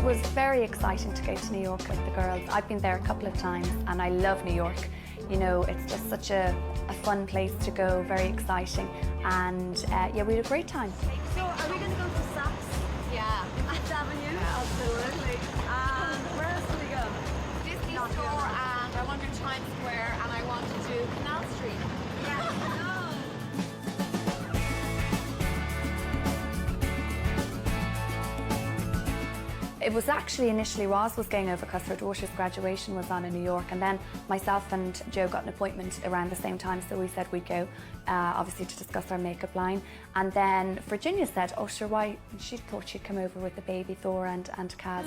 was very exciting to go to New York with the girls. I've been there a couple of times and I love New York. You know, it's just such a fun place to go, very exciting. And yeah, we had a great time. So are we going to go to Saks? Yeah. Avenue? Yeah. Absolutely. And where else do we go? Disney Store, and I want to do Times Square, and I want to do Canal Street. Yeah. It was actually initially Roz was going over because her daughter's graduation was on in New York, and then myself and Joe got an appointment around the same time, so we said we'd go, obviously to discuss our makeup line. And then Virginia said, oh sure, why? And she thought she'd come over with the baby Thor and Kaz.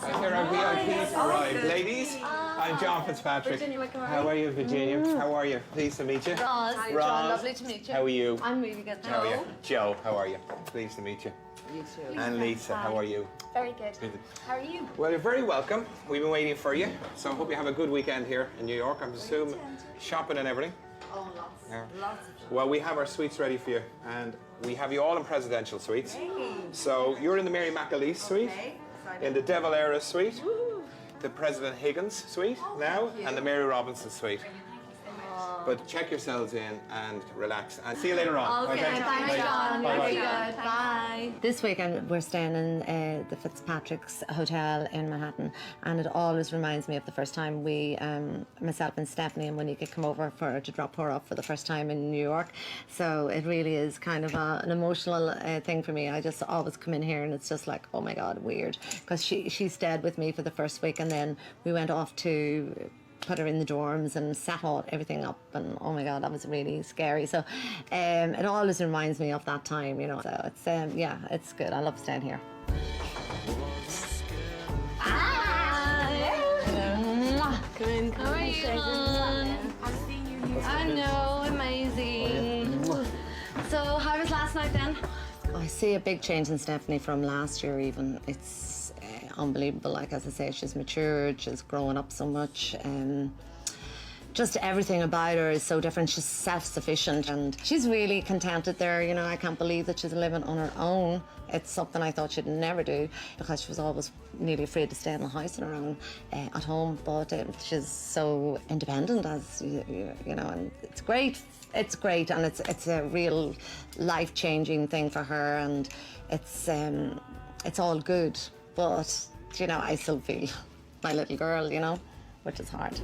I hear our VIPs arrived. Ladies, I'm John Fitzpatrick. Virginia, how are you, Virginia? How are you? Pleased to meet you. Roz. Roz. John, lovely to meet you. How are you? I'm really good. How are you? Joe, how are you? Pleased to meet you. You too. And Lisa, how are you? Very good. How are you? Well, you're very welcome. We've been waiting for you. So I hope you have a good weekend here in New York. I'm assuming shopping and everything. Oh, lots. Yeah. Lots of shopping. Well, we have our suites ready for you, and we have you all in presidential suites. So you're in the Mary McAleese suite, in the De Valera suite, the President Higgins suite now, and the Mary Robinson suite. But check yourselves in and relax. And see you later on. Okay, thanks, John. Bye-bye. Very good. Bye. This weekend we're staying in the Fitzpatrick's Hotel in Manhattan, and it always reminds me of the first time we, myself and Stephanie and Monique come over to drop her off for the first time in New York. So it really is kind of an emotional thing for me. I just always come in here and it's just like, oh my God, weird. Because she stayed with me for the first week, and then we went off to put her in the dorms and set everything up, and oh my God, that was really scary. So it always reminds me of that time, you know. So it's yeah, it's good. I love staying here. Hi. Hello. Come in. How are you, hon? I'm seeing you here. I know, amazing. So how was last night then? I see a big change in Stephanie from last year even. It's unbelievable. Like, as I say, she's matured, she's grown up so much. Just everything about her is so different. She's self-sufficient and she's really contented there. You know, I can't believe that she's living on her own. It's something I thought she'd never do because she was always nearly afraid to stay in the house on her own at home. But she's so independent, as you know, and it's great. It's great, and it's a real life-changing thing for her, and it's all good. But you know, I still feel my little girl, you know, which is hard.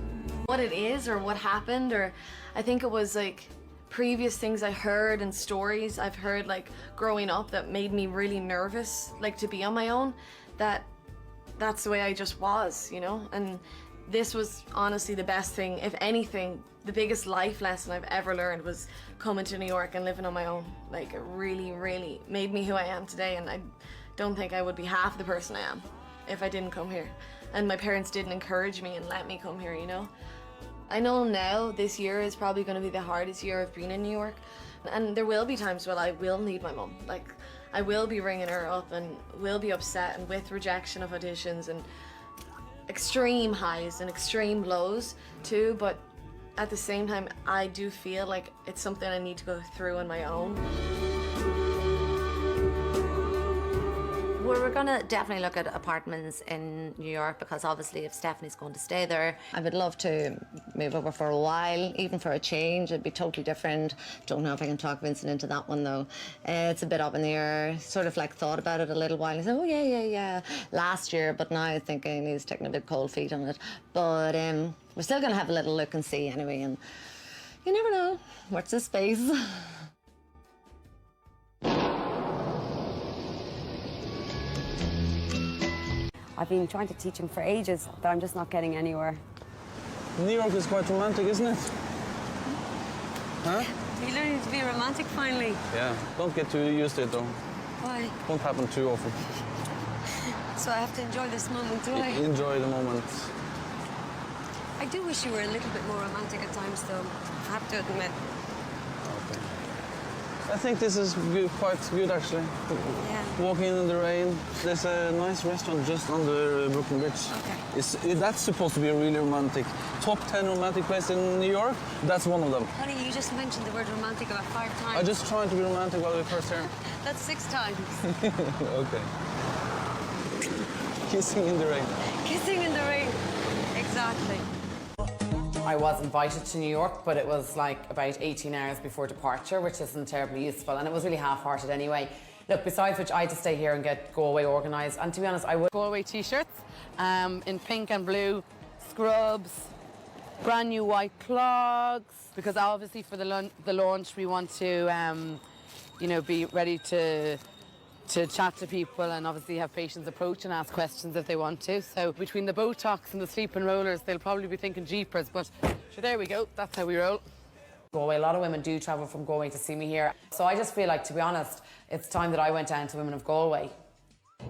What it is or what happened, or I think it was like previous things I heard and stories I've heard like growing up that made me really nervous, like to be on my own, that's the way I just was, you know. And this was honestly the best thing. If anything, the biggest life lesson I've ever learned was coming to New York and living on my own. Like, it really, really made me who I am today, and I don't think I would be half the person I am if I didn't come here. And my parents didn't encourage me and let me come here, you know. I know now this year is probably going to be the hardest year I've been in New York, and there will be times when I will need my mum. Like, I will be ringing her up and will be upset, and with rejection of auditions and extreme highs and extreme lows too, but at the same time I do feel like it's something I need to go through on my own. We're gonna definitely look at apartments in New York because obviously if Stephanie's going to stay there, I would love to move over for a while, even for a change. It'd be totally different. Don't know if I can talk Vincent into that one though. It's a bit up in the air. Sort of like thought about it a little while. I said, oh yeah, last year, but now I think he's taking a bit cold feet on it. But we're still gonna have a little look and see anyway, and you never know. What's the space? I've been trying to teach him for ages, but I'm just not getting anywhere. New York is quite romantic, isn't it? Huh? You're learning to be romantic finally. Yeah. Don't get too used to it, though. Why? Won't happen too often. So I have to enjoy this moment, do I? Enjoy the moment. I do wish you were a little bit more romantic at times, though. I have to admit. Okay. I think this is good, quite good actually. Yeah. Walking in the rain. There's a nice restaurant just under Brooklyn Bridge. Okay. That's supposed to be really romantic. Top 10 romantic place in New York, that's one of them. Honey, you just mentioned the word romantic about 5 times. I just trying to be romantic while we're first here. That's 6 times. Okay. Kissing in the rain. Kissing in the rain. Exactly. I was invited to New York, but it was like about 18 hours before departure, which isn't terribly useful, and it was really half-hearted anyway. Look, besides which, I had to stay here and get Go Away organised, and to be honest, I would... Go Away t-shirts in pink and blue, scrubs, brand new white clogs, because obviously for the launch we want to, you know, be ready to chat to people and obviously have patients approach and ask questions if they want to. So between the Botox and the sleeping rollers, they'll probably be thinking jeepers, but sure, there we go, that's how we roll. Galway. A lot of women do travel from Galway to see me here. So I just feel like, to be honest, it's time that I went down to Women of Galway.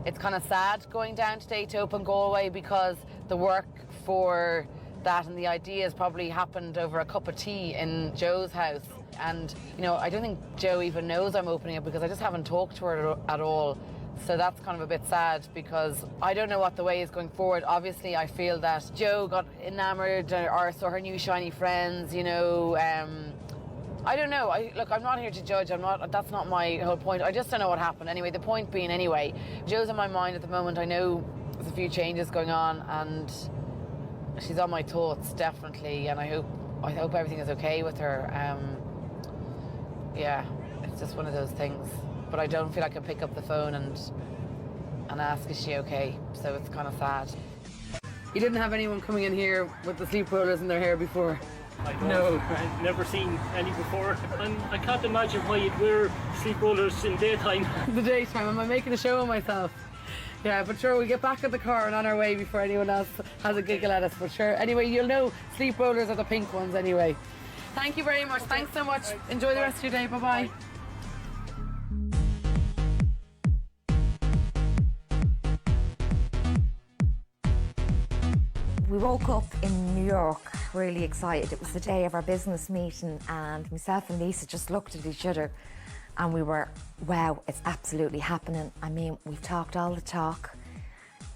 It's kind of sad going down today to open Galway because the work for that and the ideas probably happened over a cup of tea in Joe's house. And, you know, I don't think Joe even knows I'm opening it because I just haven't talked to her at all. So that's kind of a bit sad because I don't know what the way is going forward. Obviously, I feel that Joe got enamoured or saw her new shiny friends, you know. I don't know. Look, I'm not here to judge. That's not my whole point. I just don't know what happened. Anyway, the point being, anyway, Joe's on my mind at the moment. I know there's a few changes going on and she's on my thoughts, definitely. And I hope everything is okay with her. Yeah, it's just one of those things. But I don't feel I can pick up the phone and ask, is she okay? So it's kind of sad. You didn't have anyone coming in here with the sleep rollers in their hair before? No, I've never seen any before. I can't imagine why you'd wear sleep rollers in daytime. The daytime, am I making a show of myself? Yeah, but sure, we'll get back in the car and on our way before anyone else has a giggle at us, but sure. Anyway, you'll know sleep rollers are the pink ones anyway. Thank you very much. Thanks so much. Enjoy the rest of your day. Bye-bye. We woke up in New York really excited. It was the day of our business meeting and myself and Lisa just looked at each other and we were, wow, it's absolutely happening. I mean, we've talked all the talk.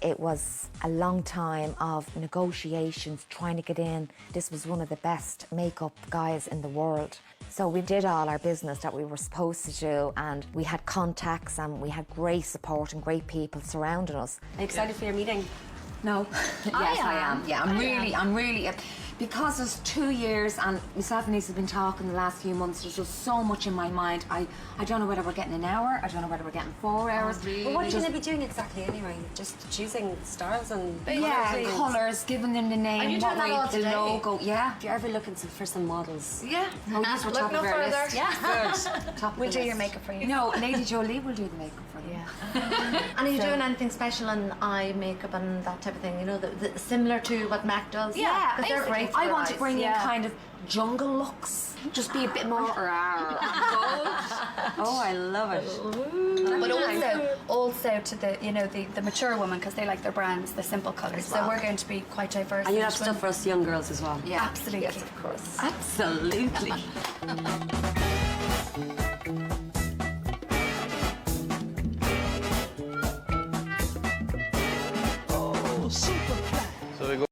It was a long time of negotiations, trying to get in. This was one of the best makeup guys in the world. So we did all our business that we were supposed to do and we had contacts and we had great support and great people surrounding us. Are you excited for your meeting? No. Yes, I am. Yeah, I'm really, because it's 2 years and myself and Lisa have been talking the last few months, there's just so much in my mind. I don't know whether we're getting an hour, I don't know whether we're getting 4 hours. Oh, really? Well, what are you going to be doing exactly anyway? Just choosing styles and colours, giving them the name, Are you doing that all the today? logo, yeah. If you're ever looking for some models. Yeah. Oh, these were top of our list. Yeah. Good. Top of We'll the do list. your makeup for you. No, Lady Jolie will do the makeup for you. Yeah. And are you doing anything special on eye makeup and that type of thing? You know, similar to what Mac does? Yeah, because they're great. I for want to eyes. bring in kind of jungle looks. Just be a bit more bold. Oh, I love it. But also to the, you know, the mature woman, because they like their brands, the simple colours. So we're going to be quite diverse. And you have stuff for us young girls as well. Yeah, absolutely. Yes, of course. Absolutely.